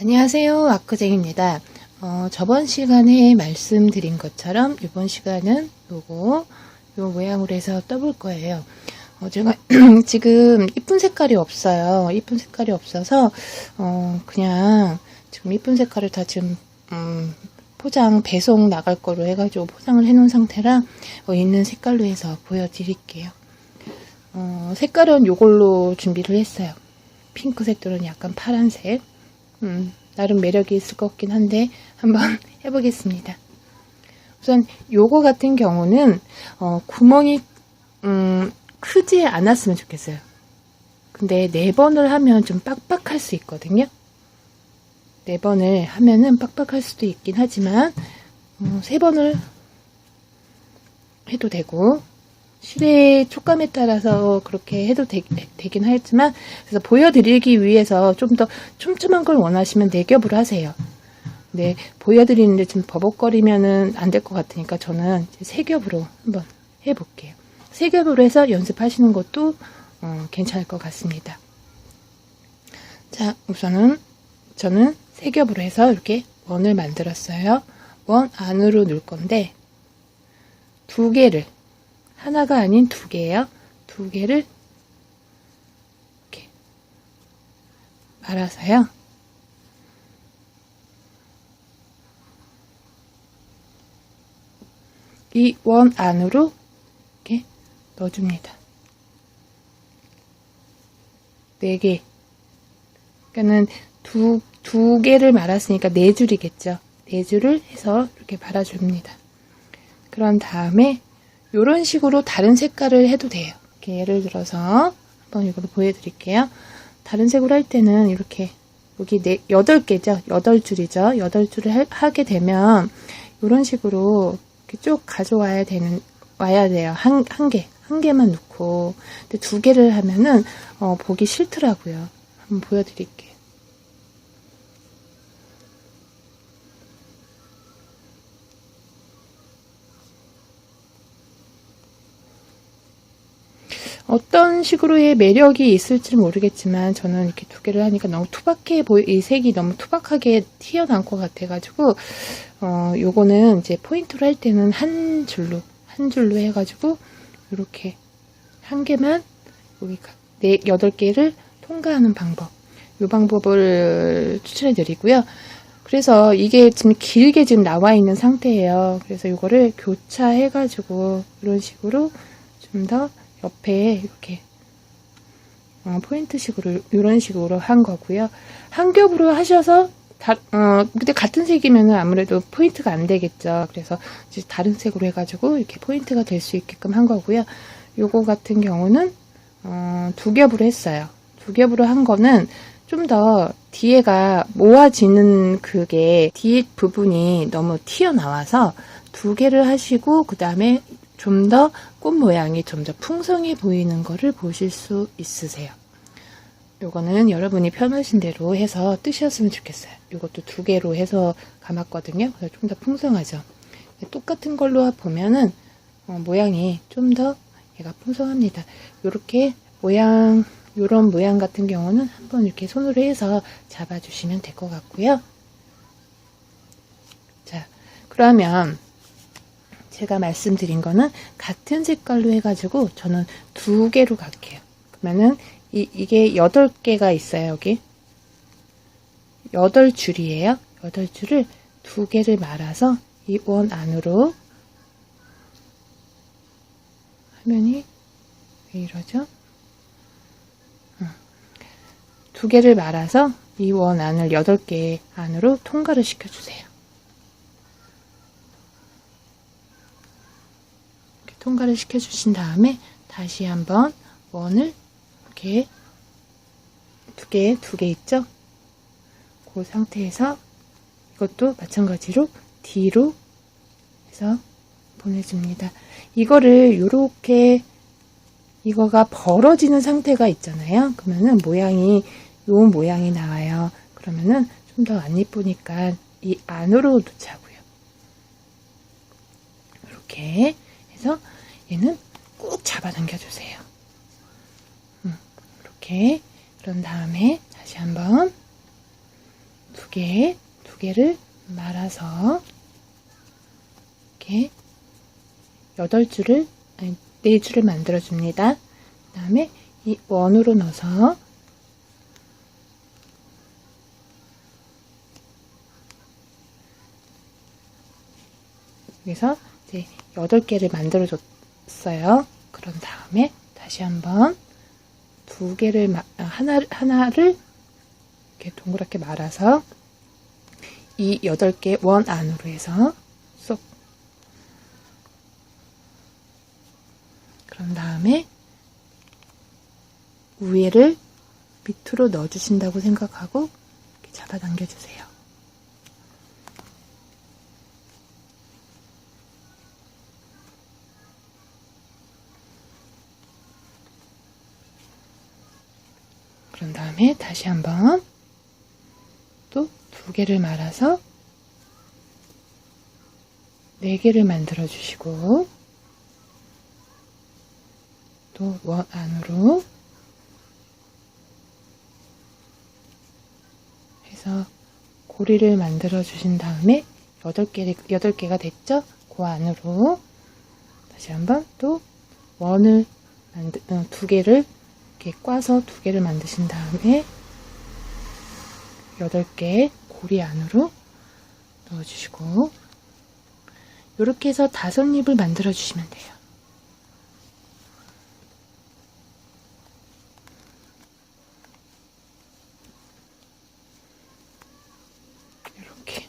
안녕하세요. 아크쟁입니다. 저번 시간에 말씀드린 것처럼 이번 시간은 요 모양으로 해서 떠볼 거예요. 제가 지금 이쁜 색깔이 없어요. 이쁜 색깔이 없어서 그냥 지금 이쁜 색깔을 다 지금 배송 나갈 거로 해가지고 포장을 해 놓은 상태라 있는 색깔로 해서 보여드릴게요. 색깔은 요걸로 준비를 했어요. 핑크색 또는 약간 파란색. 나름 매력이 있을 것 같긴 한데 한번 해보겠습니다. 우선 요거 같은 경우는 구멍이 크지 않았으면 좋겠어요. 근데 4번을 하면 좀 빡빡할 수 있거든요. 4번을 하면은 빡빡할 수도 있긴 하지만 3번을 해도 되고 실의 촉감에 따라서 그렇게 해도 되긴 하지만, 그래서 보여드리기 위해서 좀 더 촘촘한 걸 원하시면 4겹으로 하세요. 네, 보여드리는데 좀 버벅거리면은 안 될 것 같으니까 저는 3겹으로 한번 해볼게요. 3겹으로 해서 연습하시는 것도 괜찮을 것 같습니다. 자, 우선은 저는 3겹으로 해서 이렇게 원을 만들었어요. 원 안으로 넣을 건데 2개를, 하나가 아닌 2개예요. 2개를 이렇게 말아서요. 이 원 안으로 이렇게 넣어줍니다. 4개. 그러니까는 두 개를 말았으니까 4줄이겠죠. 4줄을 해서 이렇게 말아줍니다. 그런 다음에 이런 식으로 다른 색깔을 해도 돼요. 이렇게 예를 들어서 한번 이걸로 보여드릴게요. 다른 색으로 할 때는 이렇게 여기 8개죠. 8줄이죠. 8줄을 하게 되면 이런 식으로 이렇게 쭉 가져와야 돼요. 한 개만 넣고. 근데 2개를 하면은 보기 싫더라고요. 한번 보여드릴게요. 어떤 식으로의 매력이 있을지 모르겠지만 저는 이렇게 2개를 하니까 너무 이 색이 너무 투박하게 튀어나올 것 같아가지고 요거는 이제 포인트로 할 때는 한 줄로 해가지고 이렇게 한 개만 여기 8개를 통과하는 방법, 이 방법을 추천해 드리고요. 그래서 이게 지금 길게 지금 나와 있는 상태예요. 그래서 이거를 교차해가지고 이런 식으로 좀 더 옆에 이렇게 포인트식으로 이런 식으로 한 거고요. 한 겹으로 하셔서 근데 같은 색이면 아무래도 포인트가 안 되겠죠. 그래서 이제 다른 색으로 해가지고 이렇게 포인트가 될 수 있게끔 한 거고요. 요거 같은 경우는 2겹으로 했어요. 2겹으로 한 거는 좀 더 뒤에가 모아지는 그게 뒤에 부분이 너무 튀어나와서 2개를 하시고 그 다음에 좀 더 꽃 모양이 좀 더 풍성해 보이는 거를 보실 수 있으세요. 요거는 여러분이 편하신 대로 해서 뜨셨으면 좋겠어요. 요것도 2개로 해서 감았거든요. 그래서 좀 더 풍성하죠. 똑같은 걸로 보면은 모양이 좀 더 얘가 풍성합니다. 요렇게 요런 모양 같은 경우는 한번 이렇게 손으로 해서 잡아주시면 될 것 같고요. 자, 그러면 제가 말씀드린 거는 같은 색깔로 해가지고 저는 2개로 갈게요. 그러면은 이게 8개가 있어요. 여기 8줄이에요. 8줄을 2개를 말아서 이 원 안으로 화면이 왜 이러죠? 2개를 말아서 이 원 안을 8개 안으로 통과를 시켜주세요. 통과를 시켜주신 다음에 다시 한번 원을 이렇게 2개 있죠? 그 상태에서 이것도 마찬가지로 뒤로 해서 보내줍니다. 이거를 요렇게 이거가 벌어지는 상태가 있잖아요. 그러면은 요 모양이 나와요. 그러면은 좀 더 안 예쁘니까 이 안으로 놓자고요. 이렇게 해서 얘는 꾹 잡아당겨 주세요. 이렇게. 그런 다음에 다시 한번 두 개를 말아서 이렇게 8줄을, 아니 4줄을 만들어 줍니다. 그 다음에 이 원으로 넣어서 여기서 이제 8개를 만들어 줬어요. 그런 다음에 다시 한번 하나를 이렇게 동그랗게 말아서 이 8개 원 안으로 해서 쏙. 그런 다음에 위에를 밑으로 넣어주신다고 생각하고 이렇게 잡아당겨 주세요. 그런 다음에 다시 한번 또 2개를 말아서 4개를 만들어 주시고 또 원 안으로 해서 고리를 만들어 주신 다음에 8개가 됐죠? 그 안으로 다시 한번 또 원을 2개를 이렇게 꽈서 2개를 만드신 다음에 8개 고리 안으로 넣어주시고 이렇게 해서 5잎을 만들어 주시면 돼요. 이렇게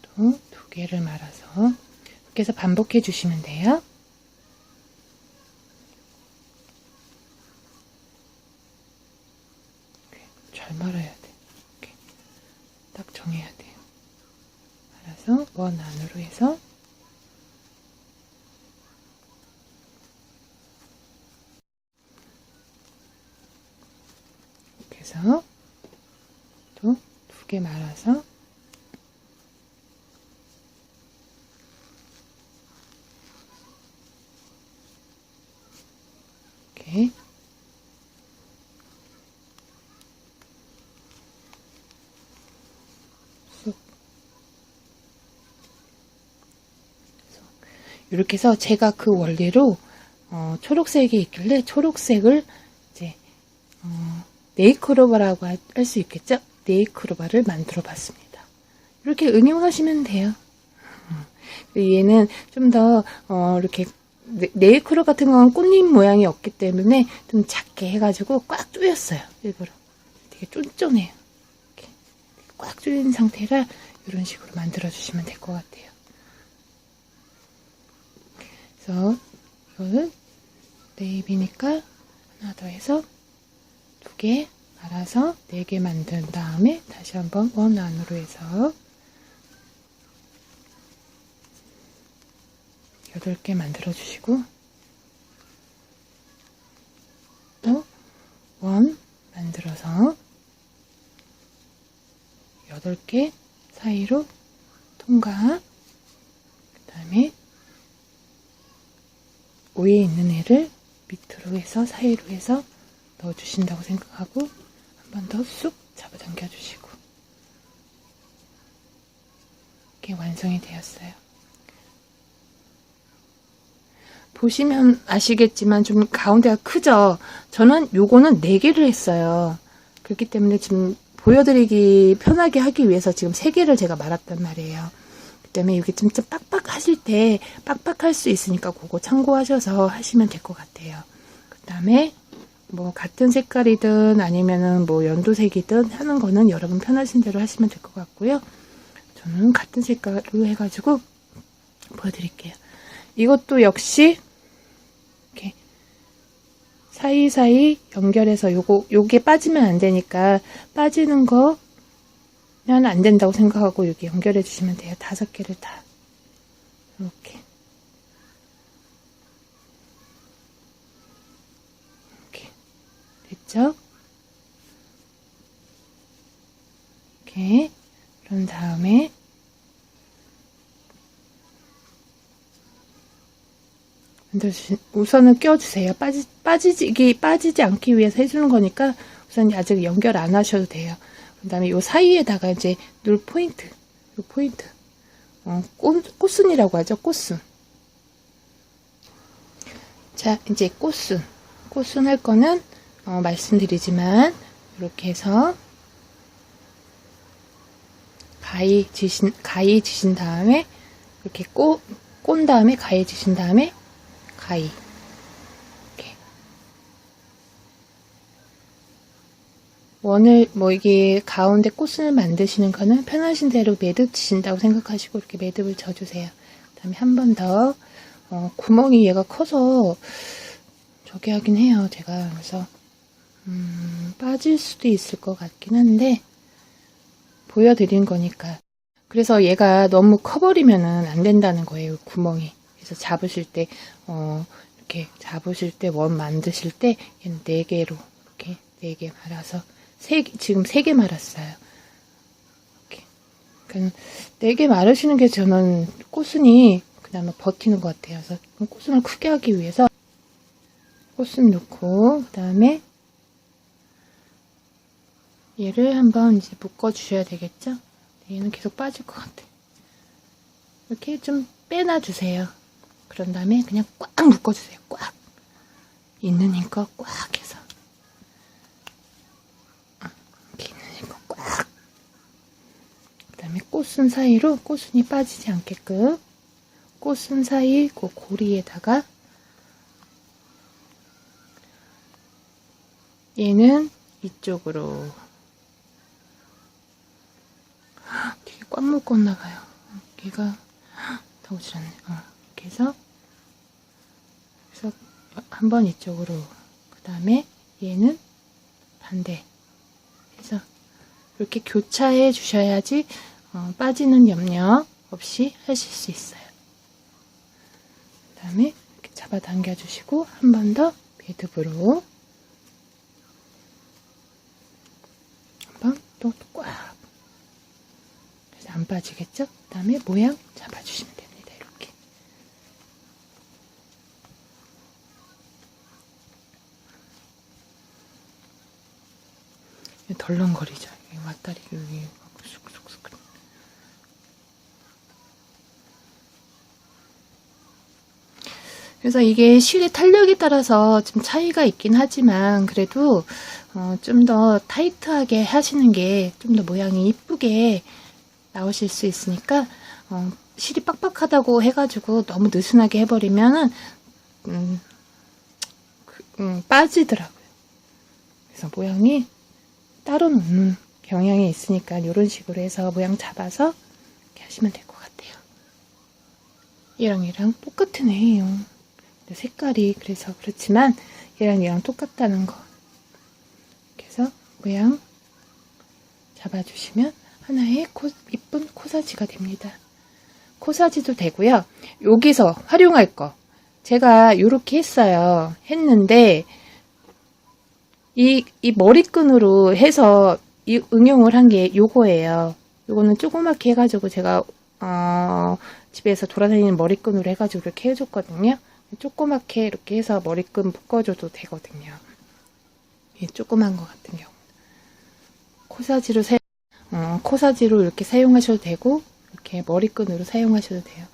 또 2개를 말아서 이렇게 해서 반복해 주시면 돼요. 잘 말아야 돼. 이렇게 딱 정해야 돼요. 말아서 원 안으로 해서 이렇게 해서 또 2개 말아서 이렇게 이렇게 해서 제가 그 원리로 초록색이 있길래 초록색을 이제 네잎크로바라고 할 수 있겠죠? 네잎크로바를 만들어 봤습니다. 이렇게 응용하시면 돼요. 얘는 좀 더 이렇게 네잎크로바 같은 건 꽃잎 모양이 없기 때문에 좀 작게 해가지고 꽉 조였어요. 일부러 되게 쫀쫀해요. 이렇게 꽉 조인 상태라 이런 식으로 만들어 주시면 될 것 같아요. 그래서 이거는 네잎이니까 하나 더 해서 2개 말아서 4개 만든 다음에 다시 한번 원 안으로 해서 8개 만들어 주시고 또 원 만들어서 8개 사이로 통과. 그 다음에 위에 있는 애를 밑으로 해서 사이로 해서 넣어주신다고 생각하고 한 번 더 쑥 잡아당겨 주시고 이렇게 완성이 되었어요. 보시면 아시겠지만 좀 가운데가 크죠? 저는 요거는 4개를 했어요. 그렇기 때문에 지금 보여드리기 편하게 하기 위해서 지금 3개를 제가 말았단 말이에요. 그 때문에 이게 좀 빡빡하실 때 빡빡할 수 있으니까 그거 참고하셔서 하시면 될 것 같아요. 그 다음에 뭐 같은 색깔이든 아니면은 뭐 연두색이든 하는 거는 여러분 편하신 대로 하시면 될 것 같고요. 저는 같은 색깔로 해가지고 보여드릴게요. 이것도 역시 이렇게 사이사이 연결해서 요게 빠지면 안 되니까 빠지는 거면 안 된다고 생각하고 여기 연결해 주시면 돼요. 5개를 다 이렇게 됐죠? 이렇게 그런 다음에 우선은 껴주세요. 빠지지 않기 위해서 해주는 거니까 우선 아직 연결 안 하셔도 돼요. 그 다음에 요 사이에다가 이제 눌 포인트, 요 포인트, 꽃순이라고 하죠. 꽃순. 자, 이제 꽃순 할 거는 말씀드리지만 이렇게 해서 가위 지신 다음에 이렇게 꼰 다음에 가위 지신 다음에 가위 이렇게 원을 이게 가운데 꽃순을 만드시는 거는 편하신 대로 매듭 치신다고 생각하시고 이렇게 매듭을 져주세요. 그 다음에 한 번 더 구멍이 얘가 커서 저기 하긴 해요. 제가 그래서 빠질 수도 있을 것 같긴 한데 보여드린 거니까. 그래서 얘가 너무 커버리면은 안 된다는 거예요. 구멍이. 그래서 잡으실 때 이렇게 잡으실 때 원 만드실 때 얘는 4개로 이렇게 4개 말아서 지금 3개 말았어요. 이렇게. 그러니까 4개 말으시는 게 저는 꽃순이 그나마 버티는 것 같아요. 그래서 꽃순을 크게 하기 위해서 꽃순 넣고 그 다음에 얘를 한번 이제 묶어 주셔야 되겠죠? 얘는 계속 빠질 것 같아. 이렇게 좀 빼놔 주세요. 그런 다음에 그냥 꽉 묶어 주세요. 꽉. 있는 힘껏 꽉 해서. 이렇게 있는 힘껏 꽉. 그 다음에 꽃순 사이로 꽃순이 빠지지 않게끔 꽃순 사이 그 고리에다가 얘는 이쪽으로 되게 꽉 묶었나 봐요. 얘가 다 오질 않네. 이렇게 해서 한번 이쪽으로 그 다음에 얘는 반대 해서 이렇게 교차해 주셔야지 빠지는 염려 없이 하실 수 있어요. 그 다음에 이렇게 잡아당겨 주시고 한 번 더 매듭으로 한번 또 꽉 그래서 안 빠지겠죠? 그 다음에 모양 잡아주시면 됩니다. 이렇게 덜렁거리죠. 왔다리 여기 쑥쑥쑥. 그래서 이게 실의 탄력에 따라서 좀 차이가 있긴 하지만 그래도 좀 더 타이트하게 하시는 게 좀 더 모양이 이쁘게 나오실 수 있으니까 실이 빡빡하다고 해가지고 너무 느슨하게 해버리면은 빠지더라고요. 그래서 모양이 따로 놓는 경향이 있으니까 이런 식으로 해서 모양 잡아서 이렇게 하시면 될 것 같아요. 얘랑 똑같은 애예요. 색깔이 그래서 그렇지만 얘랑 똑같다는 거. 그래서 모양 잡아주시면 하나의 이쁜 코사지가 됩니다. 코사지도 되고요. 여기서 활용할 거 제가 이렇게 했는데 이 머리끈으로 해서 응용을 한 게 요거예요. 요거는 조그맣게 해가지고 제가 집에서 돌아다니는 머리끈으로 해가지고 이렇게 해줬거든요. 조그맣게 이렇게 해서 머리끈 묶어줘도 되거든요. 이 조그만 것 같은 경우 코사지로 이렇게 사용하셔도 되고 이렇게 머리끈으로 사용하셔도 돼요.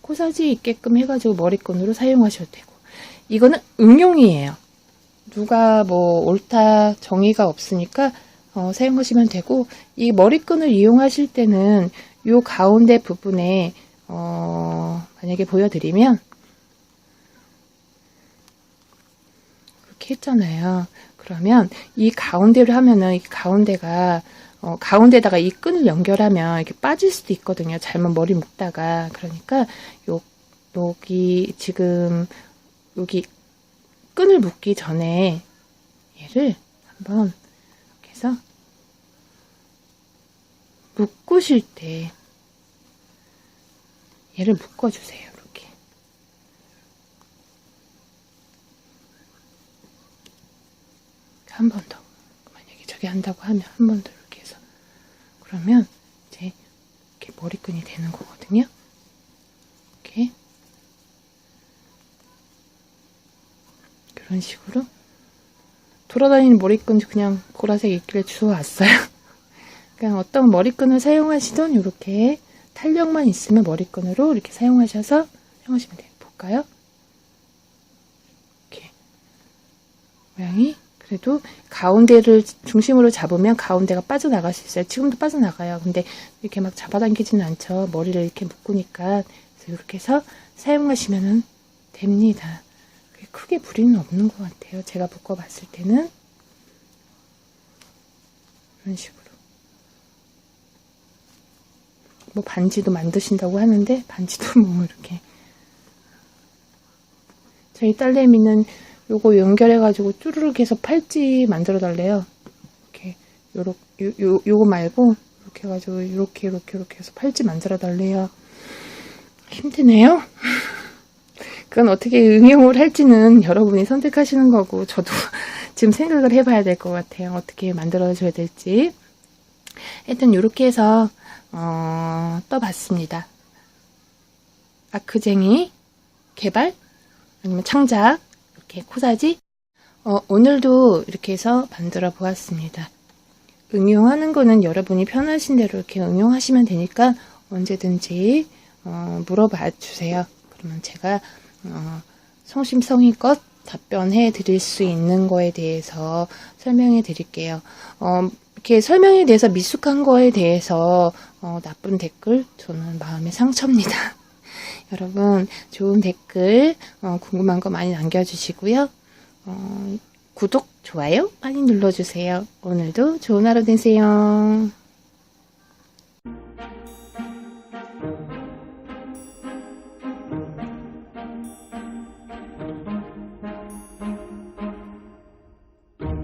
코사지 있게끔 해가지고 머리끈으로 사용하셔도 되고 이거는 응용이에요. 누가 옳다 정의가 없으니까 사용하시면 되고 이 머리끈을 이용하실 때는 요 가운데 부분에 만약에 보여드리면 이렇게 했잖아요. 그러면 이 가운데를 하면은 이 가운데가 가운데다가 이 끈을 연결하면 이렇게 빠질 수도 있거든요. 잘못 머리 묶다가. 그러니까 여기 지금 여기 끈을 묶기 전에 얘를 한번 이렇게 해서 묶으실 때 얘를 묶어주세요. 이렇게. 한 번 더. 만약에 저기 한다고 하면 한 번 더 이렇게 해서. 그러면 이제 이렇게 머리끈이 되는 거거든요. 이렇게. 이런 식으로 돌아다니는 머리끈 그냥 보라색 있길래 주워왔어요. 그냥 어떤 머리끈을 사용하시던 이렇게 탄력만 있으면 머리끈으로 이렇게 사용하셔서 사용하시면 돼요. 볼까요? 이렇게 모양이 그래도 가운데를 중심으로 잡으면 가운데가 빠져나갈 수 있어요. 지금도 빠져나가요. 근데 이렇게 막 잡아당기지는 않죠. 머리를 이렇게 묶으니까. 그래서 이렇게 해서 사용하시면 됩니다. 크게 무리는 없는 것 같아요. 제가 묶어봤을 때는 이런 식으로. 뭐 반지도 만드신다고 하는데 반지도 뭐 이렇게 저희 딸내미는 요거 연결해가지고 쭈르륵 해서 팔찌 만들어 달래요. 이렇게 요거 말고 이렇게 해가지고 이렇게 해서 팔찌 만들어 달래요. 힘드네요. 그건 어떻게 응용을 할지는 여러분이 선택하시는 거고 저도 지금 생각을 해봐야 될 것 같아요. 어떻게 만들어줘야 될지. 하여튼 이렇게 해서 떠봤습니다. 아크쟁이 개발 아니면 창작 이렇게 코사지 오늘도 이렇게 해서 만들어 보았습니다. 응용하는 거는 여러분이 편하신 대로 이렇게 응용하시면 되니까 언제든지 물어봐 주세요. 그러면 제가 성심성의껏 답변해 드릴 수 있는 거에 대해서 설명해 드릴게요. 이렇게 설명에 대해서 미숙한 거에 대해서 나쁜 댓글 저는 마음의 상처입니다. 여러분 좋은 댓글 궁금한 거 많이 남겨주시고요. 구독, 좋아요 많이 눌러주세요. 오늘도 좋은 하루 되세요.